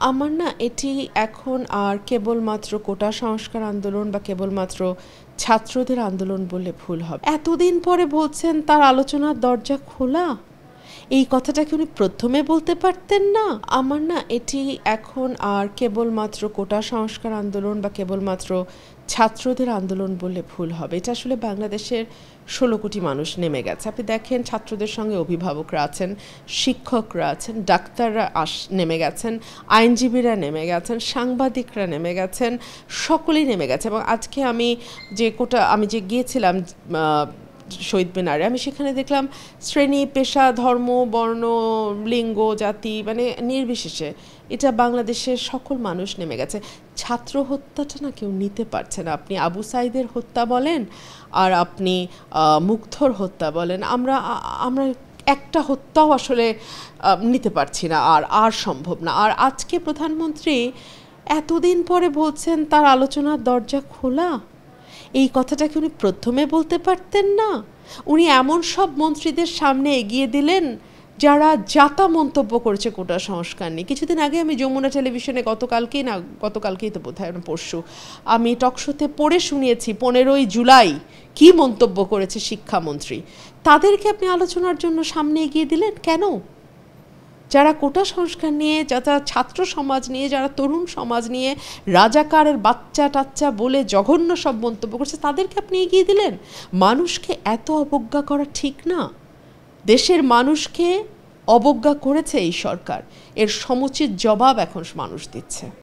আমার না এটি এখন আর কেবলমাত্র কোটা সংস্কার আন্দোলন বা কেবলমাত্র ছাত্রদের আন্দোলন বললে ভুল হবে। এতদিন পরে বলছেন তার আলোচনার দরজা খোলা, এই কথাটা কি উনি প্রথমে বলতে পারতেন না? আমার না এটি এখন আর কেবলমাত্র কোটা সংস্কার আন্দোলন বা কেবলমাত্র ছাত্রদের আন্দোলন বললে ভুল হবে। এটা আসলে বাংলাদেশের 16 কোটি মানুষ নেমে গেছে। আপনি দেখেন ছাত্রদের সঙ্গে অভিভাবকরা আছেন, শিক্ষকরা আছেন, ডাক্তাররা নেমে গেছেন, আইনজীবীরা নেমে গেছেন, সাংবাদিকরা নেমে গেছেন, সকলেই নেমে গেছে। এবং আজকে আমি যে গিয়েছিলাম শহীদ মিনারে, আমি সেখানে দেখলাম শ্রেণী, পেশা, ধর্ম, বর্ণ, লিঙ্গ, জাতি মানে নির্বিশেষে এটা বাংলাদেশের সকল মানুষ নেমে গেছে। ছাত্র হত্যাটা না কেউ নিতে পারছে না। আপনি আবু সাইদের হত্যা বলেন আর আপনি মুগ্ধর হত্যা বলেন, আমরা একটা হত্যাও আসলে নিতে পারছি না, আর সম্ভব না। আর আজকে প্রধানমন্ত্রী এতদিন পরে বলছেন তার আলোচনার দরজা খোলা, এই কথাটা কি উনি প্রথমে বলতে পারতেন না? উনি এমন সব মন্ত্রীদের সামনে এগিয়ে দিলেন যারা যাতা মন্তব্য করেছে কোটা সংস্কার নিয়ে। কিছুদিন আগে আমি যমুনা টেলিভিশনে গতকালকেই তো বোধহয় পরশু আমি টকশোতে পড়ে শুনিয়েছি 15ই জুলাই কি মন্তব্য করেছে শিক্ষামন্ত্রী। তাদেরকে আপনি আলোচনার জন্য সামনে এগিয়ে দিলেন কেন? যারা কোটা সংস্কার নিয়ে, যারা ছাত্র সমাজ নিয়ে, যারা তরুণ সমাজ নিয়ে রাজাকারের বাচ্চা টাচ্চা বলে জঘন্য সব মন্তব্য করছে, তাদেরকে আপনি এগিয়ে দিলেন। মানুষকে এত অবজ্ঞা করা ঠিক না। দেশের মানুষকে অবজ্ঞা করেছে এই সরকার, এর সমুচিত জবাব এখন মানুষ দিচ্ছে।